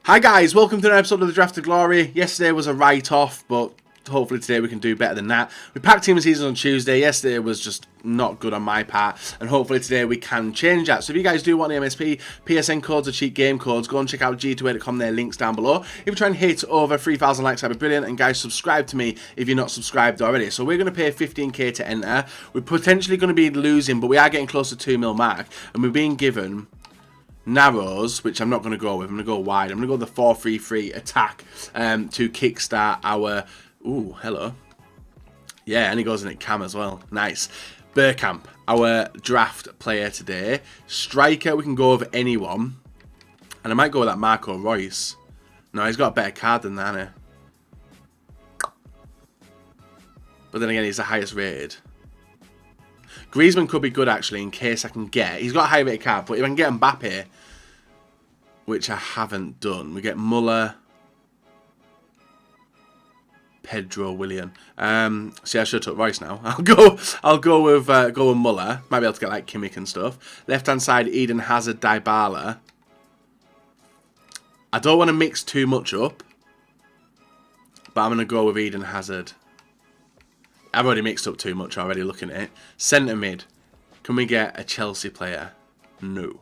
Hi guys, welcome to another episode of the Draft of Glory. Yesterday was a write-off, but hopefully today we can do better than that. We packed Team of the Season on Tuesday. Yesterday was just not good on my part, and hopefully today we can change that. So if you guys do want the MSP, PSN codes or cheat game codes, go and check out g2a.com, their links down below. If you try and hit over 3,000 likes, that'd be brilliant. And guys, subscribe to me if you're not subscribed already. So we're going to pay 15k to enter. We're potentially going to be losing, but we are getting close to 2 mil mark, and we're being given narrows, which I'm not going to go with. I'm going to go wide. I'm going to go the 4-3-3 attack to kickstart our... Ooh, hello. Yeah, and he goes in at cam as well. Nice. Bergkamp, our draft player today. Striker, we can go with anyone. And I might go with that Marco Reus. No, he's got a better card than that, hasn't he? But then again, he's the highest rated. Griezmann could be good, actually, in case I can get... He's got a high rated card, but if I can get Mbappe, which I haven't done, we get Muller, Pedro, Willian. See, I should have took Royce now. I'll go with Muller. Might be able to get like Kimmich and stuff. Left hand side, Eden Hazard, Dybala. I don't want to mix too much up, but I'm going to go with Eden Hazard. I've already mixed up too much already looking at it. Centre mid. Can we get a Chelsea player? No.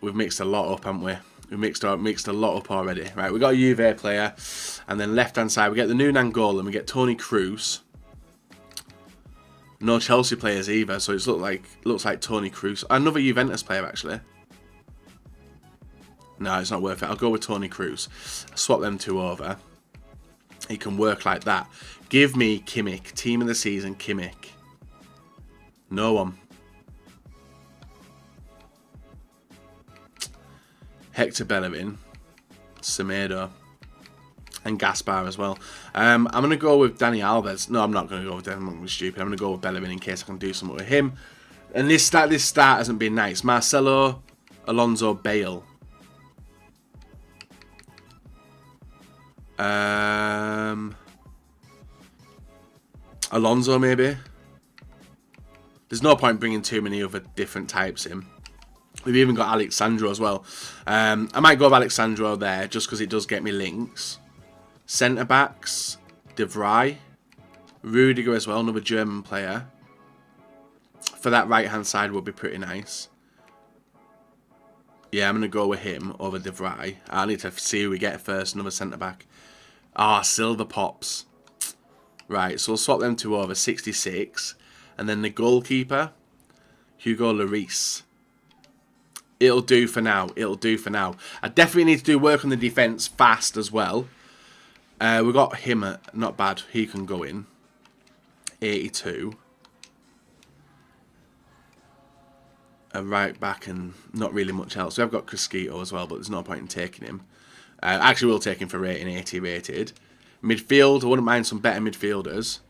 We've mixed a lot up, haven't we? We've mixed a lot up already. Right, we got a Juve player. And then left hand side, we get the new Nangolan. We get Toni Kroos. No Chelsea players either, so it looks like Toni Kroos. Another Juventus player, actually. No, it's not worth it. I'll go with Toni Kroos. Swap them two over. He can work like that. Give me Kimmich. Team of the season, Kimmich. No one. Hector Bellerin. Semedo. And Gaspar as well. I'm going to go with Dani Alves. No, I'm not going to go with Dani. I'm going to be stupid. I'm going to go with Bellerin in case I can do something with him. And this start hasn't been nice. Marcelo, Alonso, Bale. Alonso maybe. There's no point bringing too many other different types in. We've even got Alexandro as well. I might go with Alexandro there just because it does get me links. Centre backs, De Vrij, Rudiger as well, another German player. For that right hand side would be pretty nice. Yeah, I'm going to go with him over De Vrij. I need to see who we get first. Another centre-back. Ah, Silver Pops. Right, so we'll swap them two over. 66. And then the goalkeeper, Hugo Lloris. It'll do for now. It'll do for now. I definitely need to do work on the defence fast as well. We got him at... Not bad. He can go in. 82. A right back and not really much else. We've got Crisquito as well, but there's no point in taking him. Actually, we'll take him for rating, 80 rated. Midfield, I wouldn't mind some better midfielders.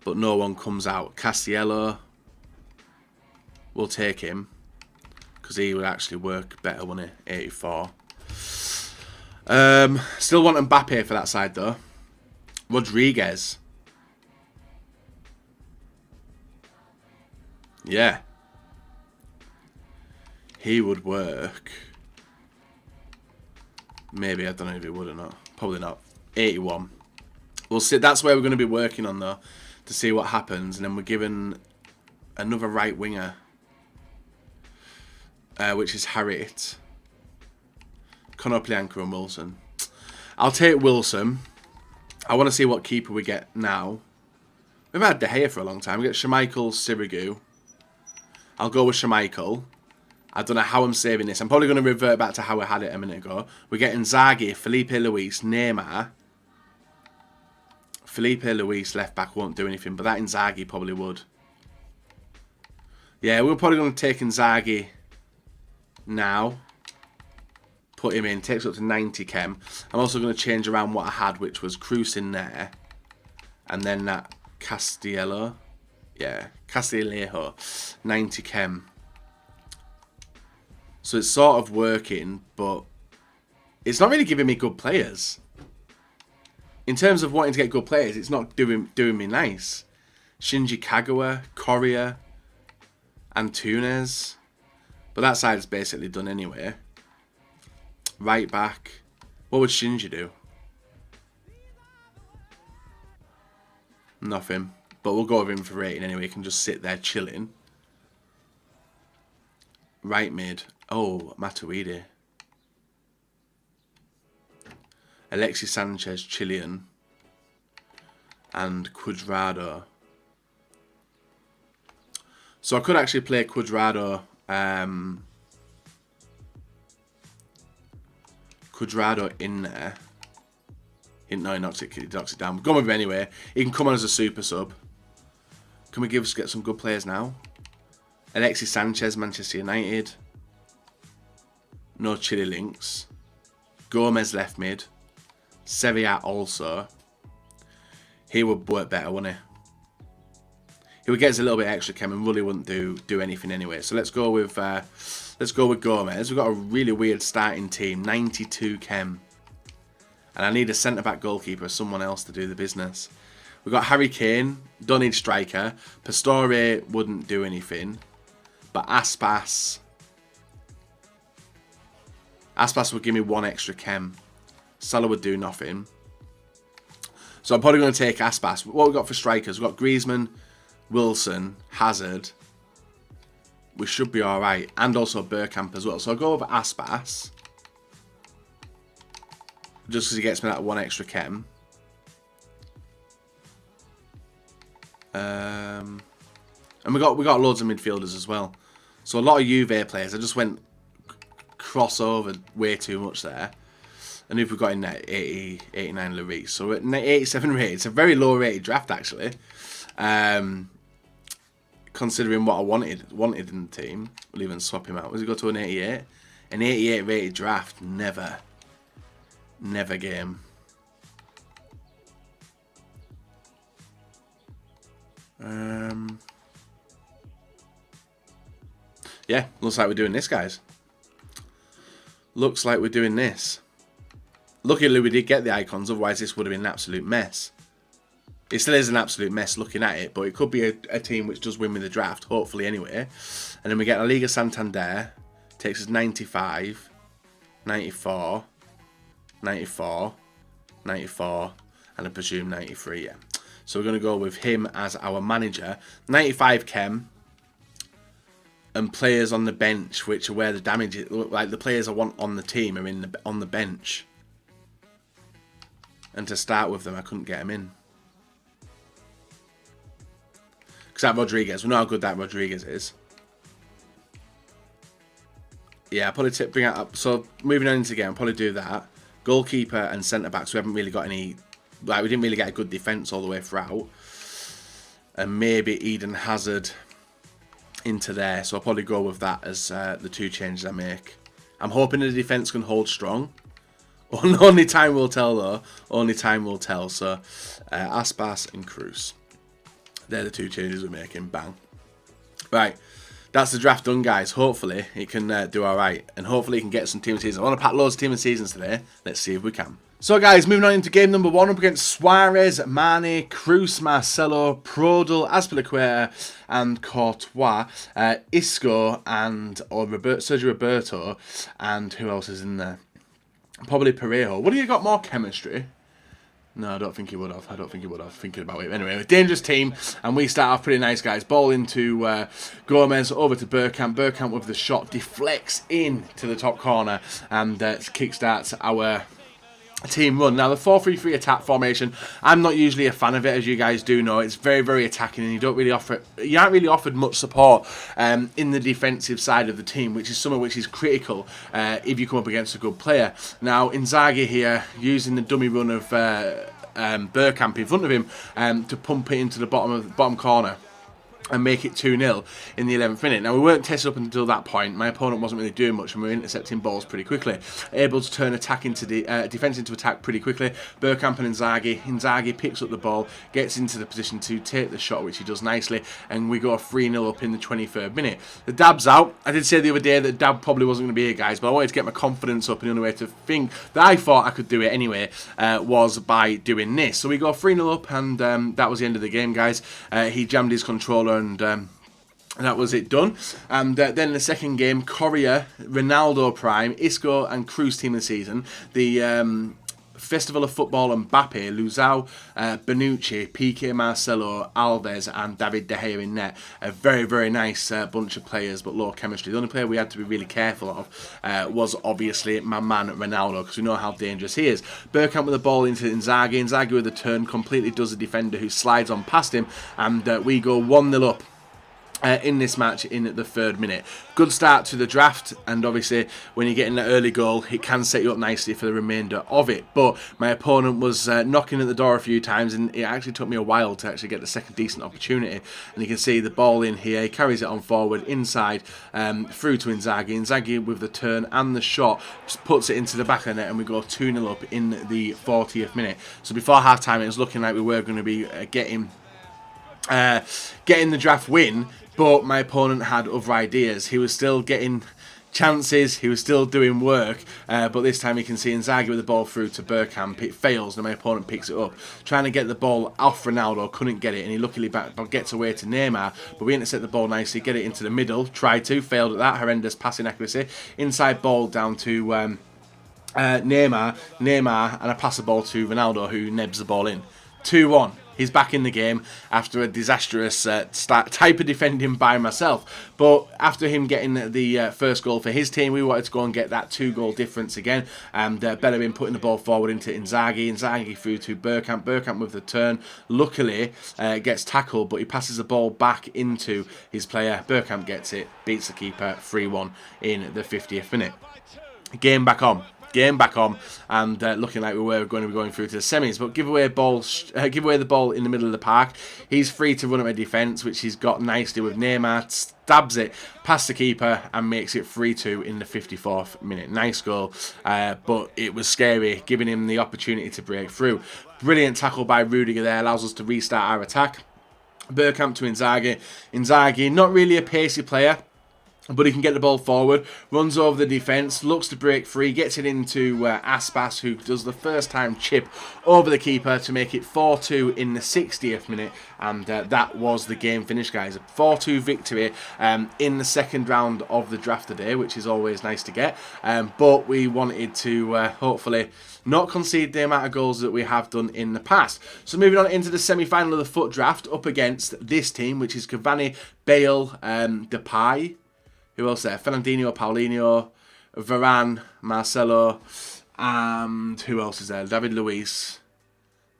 But no one comes out. Castiello, we'll take him. Because he would actually work better, wouldn't he? 84. Still want Mbappe for that side, though. Rodriguez. Yeah. He would work. Maybe, I don't know if he would or not. Probably not. 81. We'll see. That's where we're going to be working on, though, to see what happens. And then we're given another right winger, which is Harriet. Konoplyanka and Wilson. I'll take Wilson. I want to see what keeper we get now. We've had De Gea for a long time. We get Schmeichel, Sirigu. I'll go with Schmeichel. I don't know how I'm saving this. I'm probably going to revert back to how I had it a minute ago. We're getting Inzaghi, Felipe Luis, Neymar. Felipe Luis left back won't do anything, but that Inzaghi probably would. Yeah, we're probably going to take Inzaghi now. Put him in. Takes up to 90 chem. I'm also going to change around what I had, which was Kroos in there. And then that Castiello. Yeah, Castillejo. 90 chem. So it's sort of working, but it's not really giving me good players. In terms of wanting to get good players, it's not doing me nice. Shinji Kagawa, Correa, Antunes. But that side's basically done anyway. Right back. What would Shinji do? Nothing. But we'll go with him for rating anyway. He can just sit there chilling. Right mid. Oh, Matuidi. Alexis Sanchez, Chilean. And Cuadrado. So I could actually play Cuadrado. Cuadrado in there. No, he knocks it down. We're going with him anyway. He can come on as a super sub. Can we get some good players now? Alexis Sanchez, Manchester United. No Chile links. Gomez left mid. Sevilla also. He would work better, wouldn't he? He would get us a little bit extra chem and really wouldn't do anything anyway. So let's go with Gomez. We've got a really weird starting team. 92 chem. And I need a centre-back goalkeeper, someone else to do the business. We've got Harry Kane. Don't need striker. Pastore wouldn't do anything. But Aspas would give me 1 extra chem. Salah would do nothing. So I'm probably going to take Aspas. What we've got for strikers? We've got Griezmann, Wilson, Hazard. We should be alright. And also Bergkamp as well. So I'll go with Aspas. Just because he gets me that 1 extra chem. And we got loads of midfielders as well. So a lot of Juve players. I just went crossover way too much there. And if we've got in there 80, 89 Lloris. So we're at 87 rated. It's a very low rated draft actually. Considering what I wanted in the team. We'll even swap him out. Does it go to an 88? An 88 rated draft. Never game. Yeah, looks like we're doing this, guys. Looks like we're doing this. Luckily, we did get the icons, otherwise this would have been an absolute mess. It still is an absolute mess looking at it, but it could be a team which does win with the draft, hopefully anyway. And then we get La Liga Santander. Takes us 95, 94, 94, 94, and I presume 93, yeah. So we're going to go with him as our manager. 95 chem. And players on the bench, which are where the damage is. Like the players I want on the team are on the bench. And to start with them, I couldn't get him in. Because that Rodriguez, we know how good that Rodriguez is. Yeah, I'll probably bring it up. So moving on into the game, I'll probably do that. Goalkeeper and centre backs. We haven't really got any. Like we didn't really get a good defence all the way throughout. And maybe Eden Hazard into there. So I'll probably go with that as the 2 changes I make. I'm hoping the defence can hold strong. Only time will tell though. Only time will tell. So Aspas and Cruz. They're the 2 changes we're making. Bang. Right. That's the draft done, guys. Hopefully it can do alright. And hopefully it can get some team of seasons. I want to pack loads of team of seasons today. Let's see if we can. So guys, moving on into game number 1 up against Suarez, Mane, Cruz, Marcelo, Prodel, Azpilicueta and Courtois, Isco and Sergio Roberto, and who else is in there? Probably Parejo. Would he have got more chemistry? No, I don't think he would have. I don't think he would have. Thinking about it. Anyway, a dangerous team, and we start off pretty nice, guys. Ball into Gomez, over to Bergkamp. Bergkamp with the shot, deflects in to the top corner, and kickstarts our team run. Now the 4-3-3 attack formation, I'm not usually a fan of it, as you guys do know. It's very, very attacking, and you aren't really offered much support in the defensive side of the team, which is something which is critical if you come up against a good player. Now Inzaghi here using the dummy run of Bergkamp in front of him to pump it into the bottom corner and make it 2-0 in the 11th minute. Now, we weren't tested up until that point. My opponent wasn't really doing much, and we were intercepting balls pretty quickly. Able to turn attack into defence into attack pretty quickly. Bergkamp and Inzaghi. Inzaghi picks up the ball, gets into the position to take the shot, which he does nicely, and we go 3-0 up in the 23rd minute. The dab's out. I did say the other day that dab probably wasn't going to be here, guys, but I wanted to get my confidence up, and the only way to think that I thought I could do it anyway was by doing this. So we go 3-0 up, and that was the end of the game, guys. He jammed his controller and that was it done. And then the second game, Correa, Ronaldo Prime, Isco and CRUYFF team of the season. The Festival of Football and Mbappe, Luzao, Bonucci, Piqué, Marcelo, Alves and David De Gea in net. A very, very nice bunch of players, but low chemistry. The only player we had to be really careful of was obviously my man Ronaldo, because we know how dangerous he is. Bergkamp with the ball into Inzaghi. Inzaghi with the turn completely does the defender who slides on past him, and we go 1-0 up. In this match in the 3rd minute. Good start to the draft, and obviously when you get in that early goal it can set you up nicely for the remainder of it, but my opponent was knocking at the door a few times, and it actually took me a while to actually get the second decent opportunity. And you can see the ball in here, he carries it on forward inside, through to Inzaghi. Inzaghi with the turn and the shot just puts it into the back of the net, and we go 2-0 up in the 40th minute. So before half time it was looking like we were going to be getting the draft win, but my opponent had other ideas. He was still getting chances, he was still doing work, but this time you can see Inzaghi with the ball through to Bergkamp. It fails and my opponent picks it up, trying to get the ball off Ronaldo, couldn't get it, and he luckily gets away to Neymar, but we intercept the ball nicely, get it into the middle, tried to, failed at that, horrendous passing accuracy, inside ball down to Neymar, and I pass the ball to Ronaldo, who nebs the ball in. 2-1. He's back in the game after a disastrous type of defending by myself. But after him getting the first goal for his team, we wanted to go and get that 2-goal difference again. And Bellerin putting the ball forward into Inzaghi. Inzaghi through to Bergkamp. Bergkamp with the turn. Luckily, gets tackled, but he passes the ball back into his player. Bergkamp gets it, beats the keeper, 3-1 in the 50th minute. Game back on, and looking like we were going to be going through to the semis, but give away the ball in the middle of the park. He's free to run at my defence, which he's got nicely with Neymar, stabs it past the keeper and makes it 3-2 in the 54th minute. Nice goal, but it was scary, giving him the opportunity to break through. Brilliant tackle by Rudiger there, allows us to restart our attack. Bergkamp to Inzaghi. Inzaghi, not really a pacey player, but he can get the ball forward, runs over the defence, looks to break free, gets it into Aspas, who does the first time chip over the keeper to make it 4-2 in the 60th minute, and that was the game finish, guys. A 4-2 victory in the second round of the draft today, which is always nice to get, but we wanted to hopefully not concede the amount of goals that we have done in the past. So moving on into the semi-final of the FUT draft, up against this team, which is Cavani, Bale, Depay. Who else there? Fernandinho, Paulinho, Varane, Marcelo, and who else is there? David Luiz,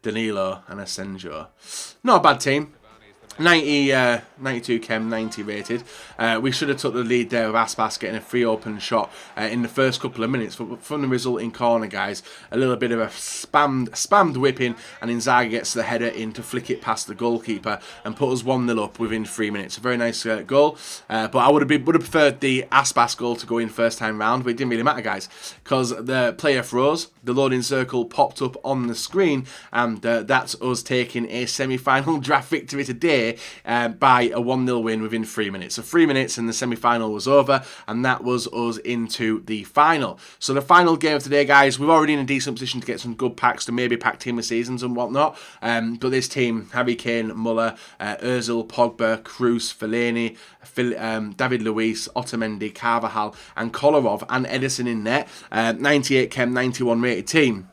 Danilo, and Asensio. Not a bad team. 92 chem, 90 rated. We should have took the lead there with Aspas getting a free open shot in the first couple of minutes. But from the resulting corner, guys, a little bit of a spammed whipping, and Inzaghi gets the header in to flick it past the goalkeeper and put us 1-0 up within 3 minutes. A very nice goal. But I would have preferred the Aspas goal to go in first time round, but it didn't really matter, guys, because the player froze, the loading circle popped up on the screen, and that's us taking a semi-final draft victory today by a 1-0 win within 3 minutes. So 3 minutes and the semi-final was over, and that was us into the final. So the final game of today, guys, we're already in a decent position to get some good packs to maybe pack team of seasons and whatnot. But this team, Harry Kane, Muller, Ozil, Pogba, Kroos, Fellaini, David Luiz, Otamendi, Carvajal and Kolarov and Edison in net. 98 chem, 91 rated team.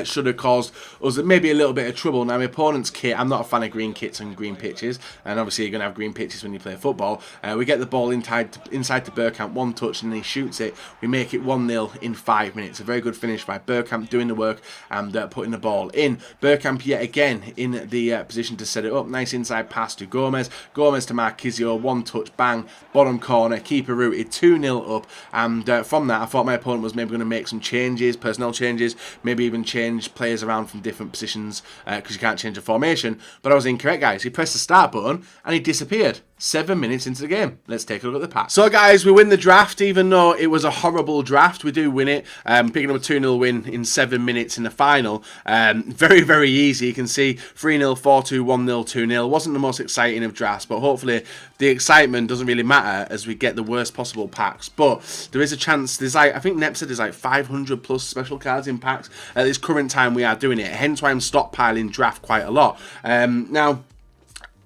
Should have caused us maybe a little bit of trouble. Now, my opponent's kit, I'm not a fan of green kits and green pitches, and obviously you're going to have green pitches when you play football. We get the ball inside to Bergkamp, one touch, and he shoots it. We make it 1-0 in 5 minutes. A very good finish by Bergkamp, doing the work and putting the ball in. Bergkamp yet again in the position to set it up. Nice inside pass to Gomez. Gomez to Marquisio, one touch, bang, bottom corner, keeper rooted, 2-0 up. And from that, I thought my opponent was maybe going to make some changes, personnel changes, maybe even change players around from different positions because you can't change the formation, but I was incorrect, guys. He pressed the start button and he disappeared 7 minutes into the game. Let's take a look at the pack. So, guys, we win the draft. Even though it was a horrible draft, we do win it, picking up a 2-0 win in 7 minutes in the final. Very, very easy. You can see 3-0, 4-2, 1-0, 2-0. Wasn't the most exciting of drafts, but hopefully the excitement doesn't really matter as we get the worst possible packs. But there is a chance. There's I think Nep said there's 500 plus special cards in packs at this current time we are doing it. Hence why I'm stockpiling draft quite a lot. Now,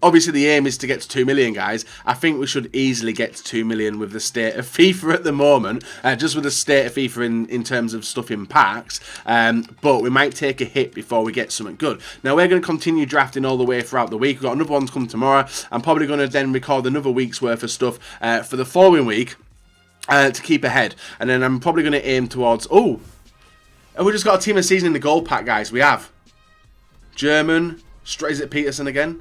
Obviously, the aim is to get to 2 million, guys. I think we should easily get to 2 million with the state of FIFA at the moment. Just with the state of FIFA in terms of stuff in packs. But we might take a hit before we get something good. Now, we're going to continue drafting all the way throughout the week. We've got another one to come tomorrow. I'm probably going to then record another week's worth of stuff for the following week to keep ahead. And then I'm probably going to aim towards... Oh! And we just got a team of the season in the gold pack, guys. We have German. Is it Peterson again?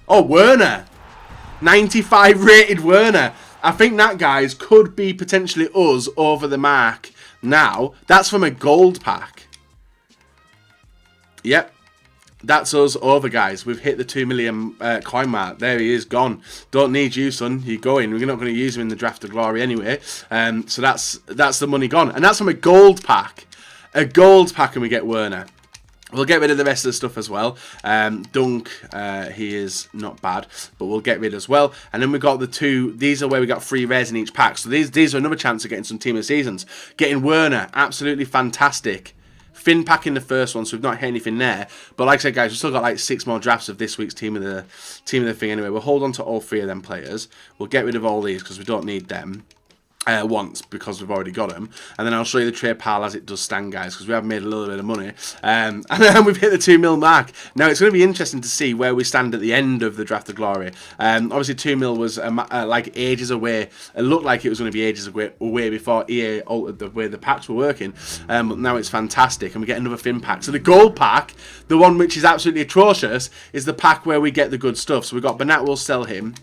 Oh, Werner. 95 rated Werner. I think that, guys, could be potentially us over the mark now. That's from a gold pack. Yep. That's us over, guys. We've hit the 2 million coin mark. There he is, gone. Don't need you, son. You're going. We're not going to use him in the Draft of Glory anyway. So that's the money gone. And that's from a gold pack. A gold pack and we get Werner. We'll get rid of the rest of the stuff as well. Dunk, he is not bad, but we'll get rid as well. And then we got the two. These are where we got 3 rares in each pack. So these are another chance of getting some team of seasons. Getting Werner, absolutely fantastic. Fin pack in the first one, so we've not hit anything there. But like I said, guys, we've still got like 6 more drafts of this week's team of the thing anyway. We'll hold on to all 3 of them players. We'll get rid of all these because we don't need them. Once because we've already got them, and then I'll show you the trade pile as it does stand, guys, because we have made a little bit of money, and then we've hit the 2 mil mark. Now it's going to be interesting to see where we stand at the end of the Draft of Glory. Obviously 2 mil was like ages away. It looked like it was going to be ages away before EA altered the way the packs were working, but now it's fantastic, and we get another fin pack. So the gold pack, the one which is absolutely atrocious, is the pack where we get the good stuff. So we've got Bernat, we'll sell him.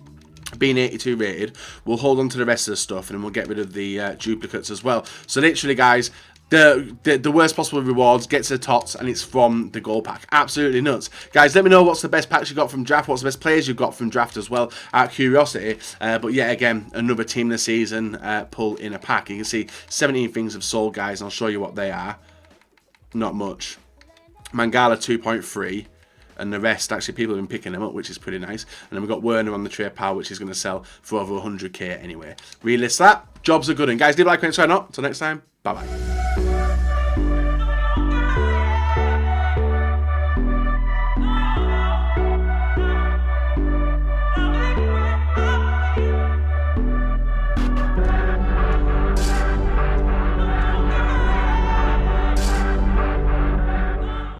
Being 82 rated, we'll hold on to the rest of the stuff, and then we'll get rid of the duplicates as well. So literally, guys, the worst possible rewards gets the tots, and it's from the gold pack. Absolutely nuts, guys. Let me know what's the best packs you got from draft, what's the best players you got from draft as well, out of curiosity. But yeah, again, another team of the season pull in a pack. You can see 17 things have sold, guys, and I'll show you what they are. Not much. Mangala 2.3. And the rest, actually, people have been picking them up, which is pretty nice. And then we've got Werner on the trade pile, which is going to sell for over 100k anyway. Relist that. Jobs are good. And guys, leave a like, comment, subscribe, not. Until next time, bye-bye.